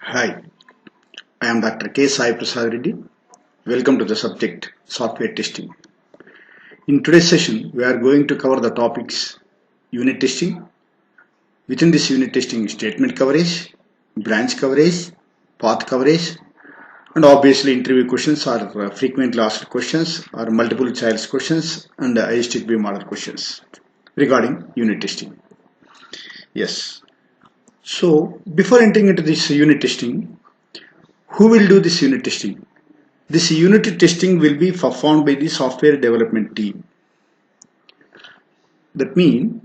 Hi, I am Dr. K. Sai Prasad Reddy. Welcome to the subject software testing. In today's session, we are going to cover the topics unit testing. Within this unit testing, statement coverage, branch coverage, path coverage, and obviously interview questions are frequently asked questions or multiple choice questions and ISTQB model questions regarding unit testing. Yes. So before entering into this unit testing, who will do this unit testing? This unit testing will be performed by the software development team. That means,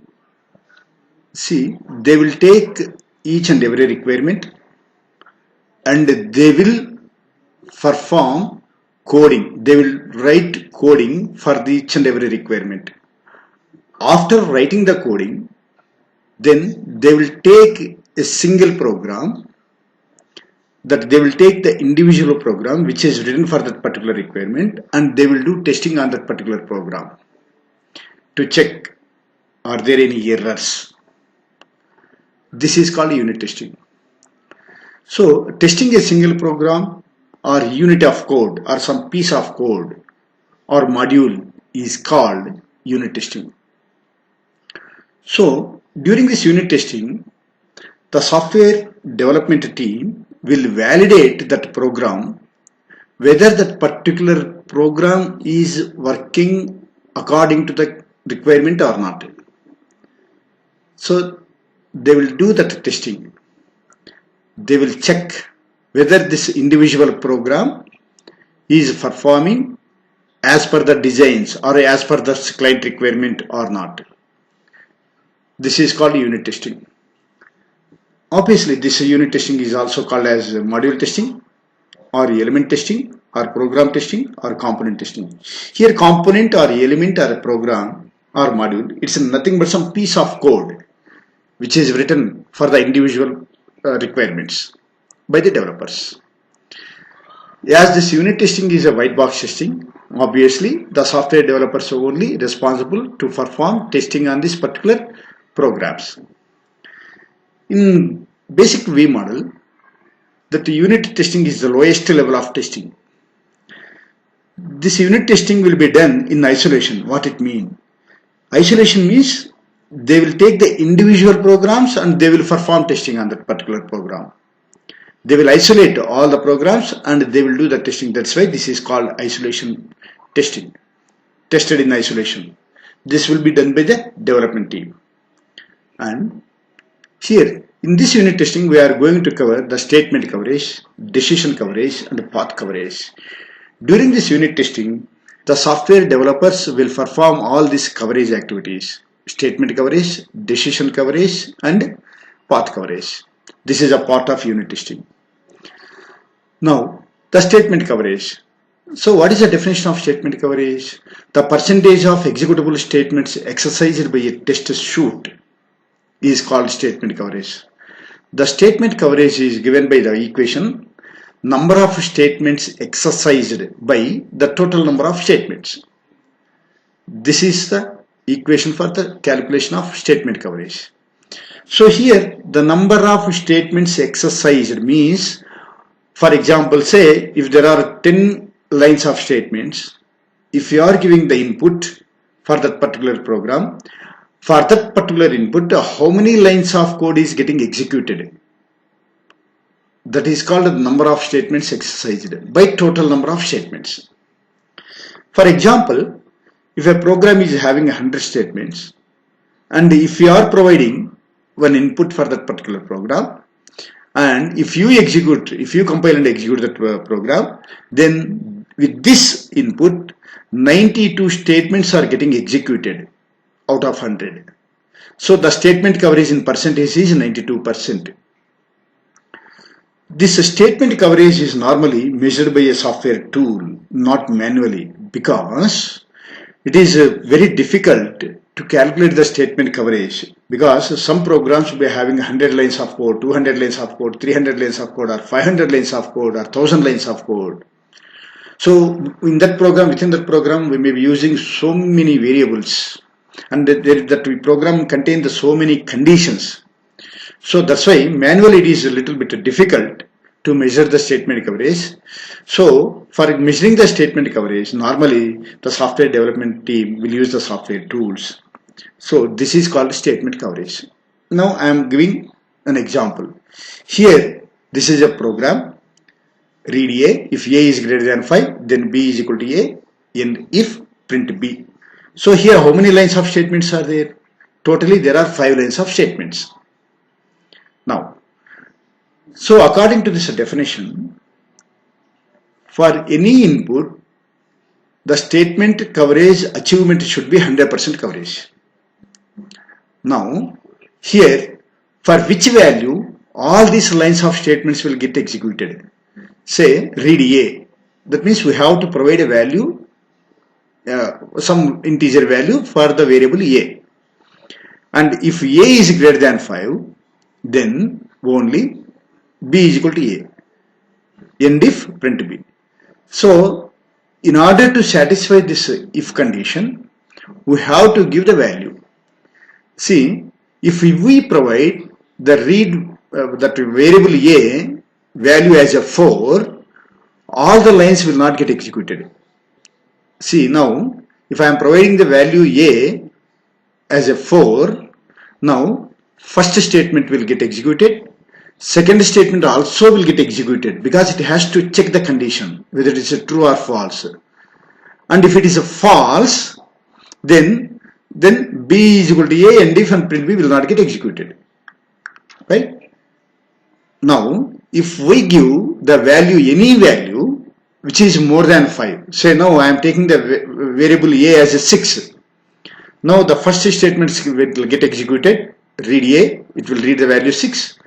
they will take each and every requirement and they will perform coding. They will write coding for each and every requirement. After writing the coding, then they will take a single program, that they will take the individual program which is written for that particular requirement and they will do testing on that particular program to check are there any errors. This is called unit testing. So testing a single program or unit of code or some piece of code or module is called unit testing. So during this unit testing, the software development team will validate that program, whether that particular program is working according to the requirement or not. So they will do that testing. They will check whether this individual program is performing as per the designs or as per the client requirement or not. This is called unit testing. Obviously, this unit testing is also called as module testing or element testing or program testing or component testing. Here component or element or program or module, it's nothing but some piece of code which is written for the individual requirements by the developers. As this unit testing is a white box testing, obviously the software developers are only responsible to perform testing on these particular programs. In basic V model, that unit testing is the lowest level of testing. This unit testing will be done in isolation. What it means? Isolation means they will take the individual programs and they will perform testing on that particular program. They will isolate all the programs and they will do the testing. That's why this is called isolation testing. Tested in isolation. This will be done by the development team. And here in this unit testing, we are going to cover the statement coverage, decision coverage and path coverage. During this unit testing, the software developers will perform all these coverage activities: statement coverage, decision coverage and path coverage. This is a part of unit testing. Now, the statement coverage. So what is the definition of statement coverage? The percentage of executable statements exercised by a test suite is called statement coverage. The statement coverage is given by the equation number of statements exercised by the total number of statements. This is the equation for the calculation of statement coverage. So here the number of statements exercised means, for example, say if there are 10 lines of statements, if you are giving the input for that particular program, for that particular input, how many lines of code is getting executed? That is called the number of statements exercised by total number of statements. For example, if a program is having 100 statements and if you are providing one input for that particular program, and if you compile and execute that program, then with this input 92 statements are getting executed out of 100. So the statement coverage in percentage is 92%. This statement coverage is normally measured by a software tool, not manually, because it is very difficult to calculate the statement coverage, because some programs will be having 100 lines of code, 200 lines of code, 300 lines of code or 500 lines of code or 1000 lines of code. So in that program, within that program, we may be using so many variables, and that program contains so many conditions. So that's why manually it is a little bit difficult to measure the statement coverage. So for measuring the statement coverage, normally the software development team will use the software tools. So this is called statement coverage. Now I am giving an example. Here this is a program. Read A. If A is greater than 5, then B is equal to A, and if print B. So here how many lines of statements are there? Totally there are 5 lines of statements. Now, so according to this definition, for any input, the statement coverage achievement should be 100% coverage. Now, here for which value all these lines of statements will get executed? Say read A. That means we have to provide a value, some integer value for the variable A. And if A is greater than 5, then only B is equal to A. And if print B. So in order to satisfy this if condition, we have to give the value. See, if we provide the read that variable A value as a 4, all the lines will not get executed. See, now if I am providing the value A as a 4, now first statement will get executed, second statement also will get executed because it has to check the condition whether it is a true or false. And if it is a false, then B is equal to A, and if and print B will not get executed. Right? Now if we give the value, any value which is more than 5, say now I am taking the variable A as a 6. Now the first statement will get executed, read A, it will read the value 6.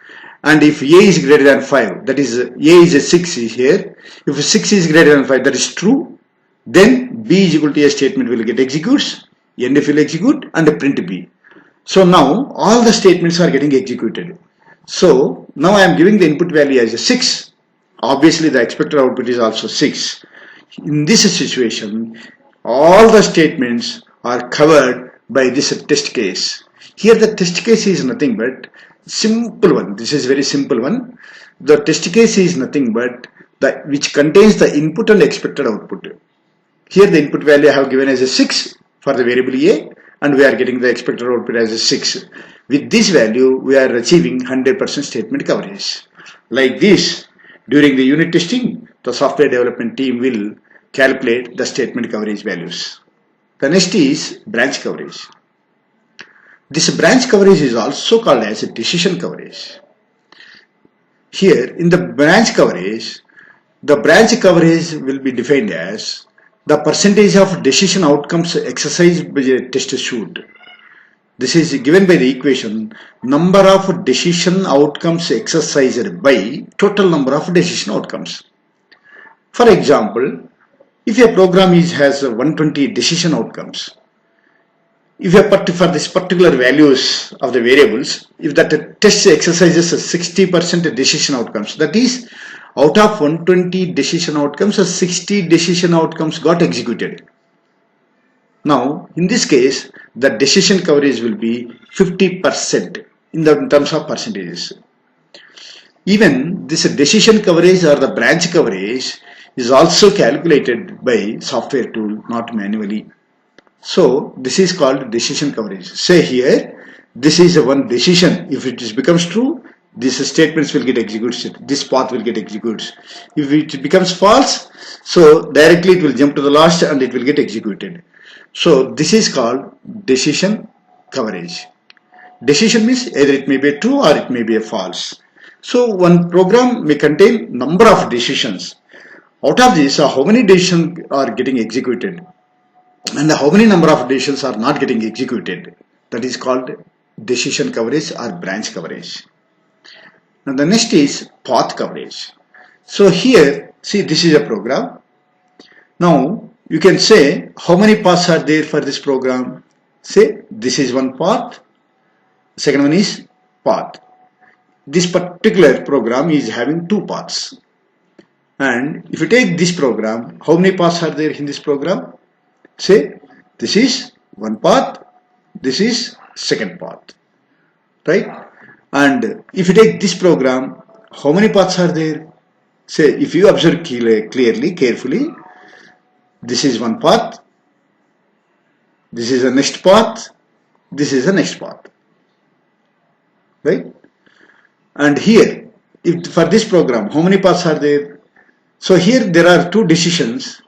And if A is greater than 5, that is A is a 6 here, if 6 is greater than 5, that is true, then B is equal to A statement will get executes, and if will execute and print B. So now all the statements are getting executed. So now I am giving the input value as a 6. Obviously the expected output is also 6. In this situation, all the statements are covered by this test case. Here the test case is nothing but simple one. This is very simple one. The test case is nothing but which contains the input and expected output. Here the input value I have given as a 6 for the variable A, and we are getting the expected output as a 6. With this value we are achieving 100% statement coverage. Like this, during the unit testing, the software development team will calculate the statement coverage values. The next is branch coverage. This branch coverage is also called as a decision coverage. Here in the branch coverage will be defined as the percentage of decision outcomes exercised by a test suite. This is given by the equation number of decision outcomes exercised by total number of decision outcomes. For example, if a program has 120 decision outcomes, if for this particular values of the variables, if that test exercises 60% decision outcomes, that is out of 120 decision outcomes, 60 decision outcomes got executed. Now in this case the decision coverage will be 50% in terms of percentages. Even this decision coverage or the branch coverage is also calculated by software tool, not manually. So this is called decision coverage. Say here, this is one decision. If it becomes true, these statements will get executed. This path will get executed. If it becomes false, so directly it will jump to the last and it will get executed. So this is called decision coverage. Decision means either it may be true or it may be a false. So one program may contain number of decisions. Out of this, how many decisions are getting executed and how many number of decisions are not getting executed, that is called decision coverage or branch coverage. Now the next is path coverage. So here, see, this is a program. Now you can say how many paths are there for this program. Say this is one path, second one is path. This particular program is having two paths. And if you take this program, how many paths are there in this program? Say this is one path, this is second path, right? And if you take this program, how many paths are there? Say, if you observe clearly, carefully, this is one path, this is the next path, this is the next path, right? And here, if for this program, how many paths are there? So here there are two decisions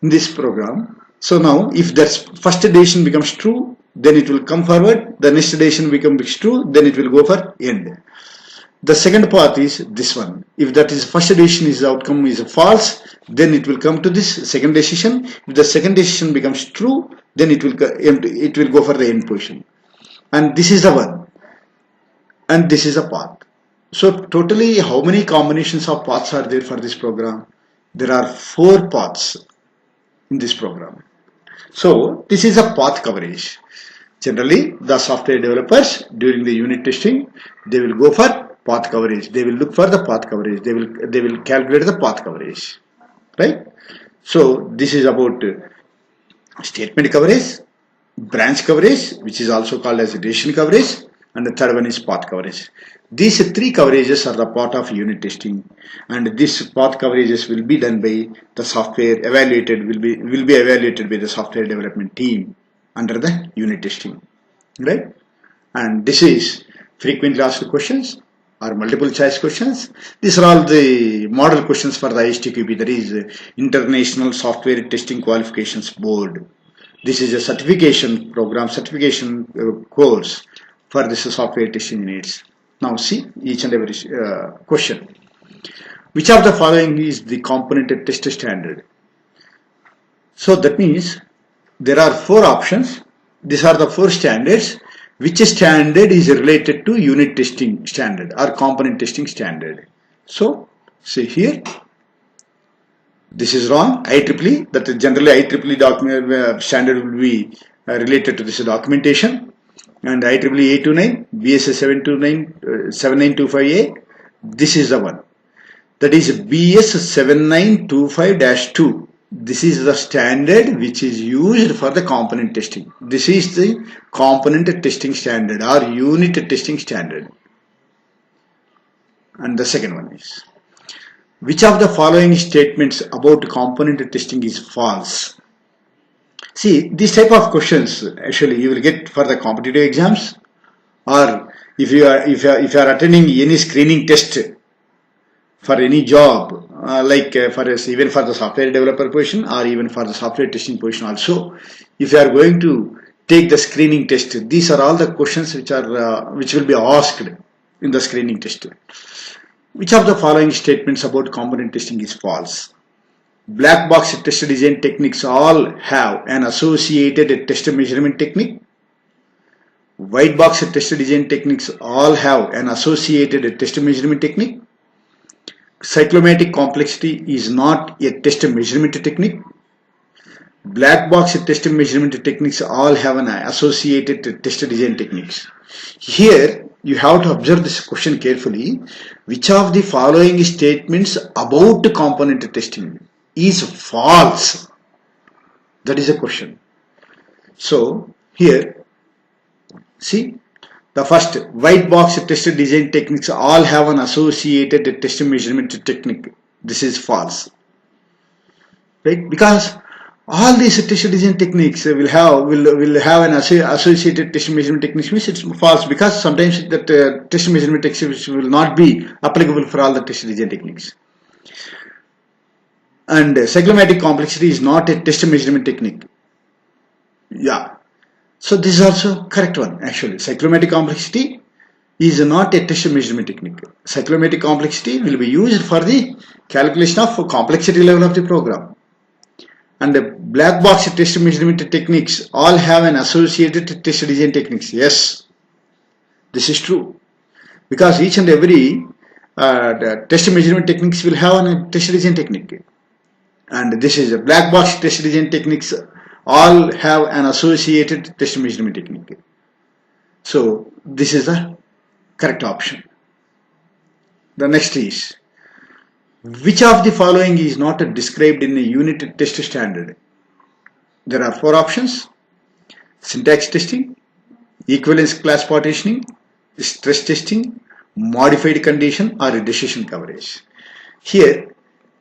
in this program. So now, if that first decision becomes true, then it will come forward. The next decision becomes true, then it will go for end. The second path is this one. If that is first decision is the outcome is false, then it will come to this second decision. If the second decision becomes true, then it will go for the end position. And this is the one. And this is a path. So totally, how many combinations of paths are there for this program? There are 4 paths in this program. So this is a path coverage. Generally, the software developers during the unit testing, they will go for path coverage. They will look for the path coverage. They will calculate the path coverage, right? So this is about statement coverage, branch coverage, which is also called as decision coverage, and the third one is path coverage. These 3 coverages are the part of unit testing, and these path coverages will be done by the software evaluated will be evaluated by the software development team under the unit testing, right? And this is frequently asked questions or multiple choice questions. These are all the model questions for the ISTQB, that is International Software Testing Qualifications Board. This is a certification program, certification course for this software testing units. Now see each and every question. Which of the following is the component test standard? So that means there are 4 options. These are the 4 standards. Which standard is related to unit testing standard or component testing standard? So see here, this is wrong. IEEE, that generally IEEE document standard will be related to this documentation, and IEEE 829, BS 7925A, this is the one. That is BS 7925-2. This is the standard which is used for the component testing. This is the component testing standard or unit testing standard. And the second one is, which of the following statements about component testing is false? See, this type of questions actually you will get for the competitive exams, or if you are attending any screening test for any job, even for the software developer position or even for the software testing position also, if you are going to take the screening test, these are all the questions which will be asked in the screening test. Which of the following statements about component testing is false? Black box test design techniques all have an associated test measurement technique. White box test design techniques all have an associated test measurement technique. Cyclomatic complexity is not a test measurement technique. Black box test measurement techniques all have an associated test design techniques. Here you have to observe this question carefully. Which of the following statements about component testing is false? That is a question. So here, see, the first, white box test design techniques all have an associated test measurement technique. This is false, right? Because all these test design techniques will have an associated test measurement techniques, means it's false, because sometimes that test measurement techniques will not be applicable for all the test design techniques. And cyclomatic complexity is not a test measurement technique. Yeah. So this is also correct one actually. Cyclomatic complexity is not a test measurement technique. Cyclomatic complexity will be used for the calculation of complexity level of the program. And the black box test measurement techniques all have an associated test design techniques. Yes, this is true, because each and every the test measurement techniques will have a test design technique. And this is a black box test design techniques all have an associated test measurement technique. So this is the correct option. The next is, which of the following is not described in a unit test standard? There are 4 options: syntax testing, equivalence class partitioning, stress testing, modified condition, or decision coverage. Here,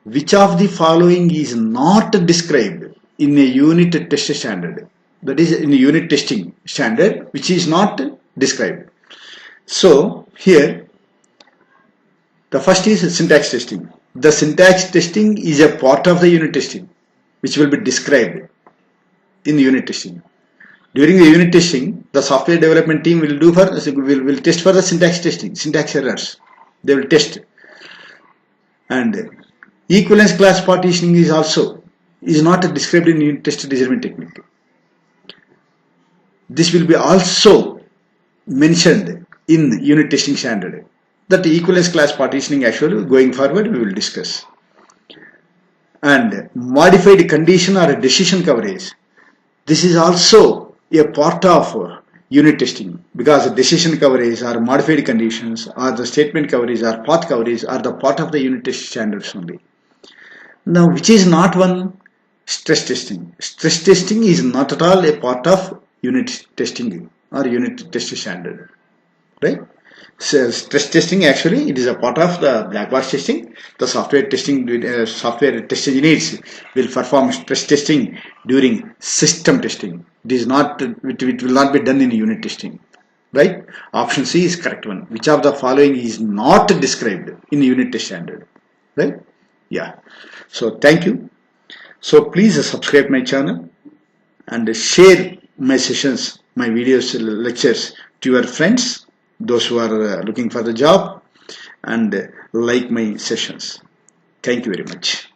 which of the following is not described in a unit test standard? That is, in a unit testing standard, which is not described. So here, the first is syntax testing. The syntax testing is a part of the unit testing, which will be described in the unit testing. During the unit testing, the software development team will test for the syntax testing, syntax errors. They will test. And equivalence class partitioning is not described in unit test design technique. This will be also mentioned in unit testing standard. That equivalence class partitioning actually going forward we will discuss. And modified condition or decision coverage. This is also a part of unit testing, because the decision coverage or modified conditions or the statement coverage or path coverage are the part of the unit test standards only. Now, which is not one? Stress testing. Stress testing is not at all a part of unit testing or unit test standard, right? So stress testing actually it is a part of the black box testing. The software testing, software test engineers will perform stress testing during system testing. It is not. It will not be done in unit testing, right? Option C is correct one. Which of the following is not described in unit test standard, right? Yeah. So thank you. So please subscribe my channel and share my sessions, my videos, lectures to your friends, those who are looking for the job, and like my sessions. Thank you very much.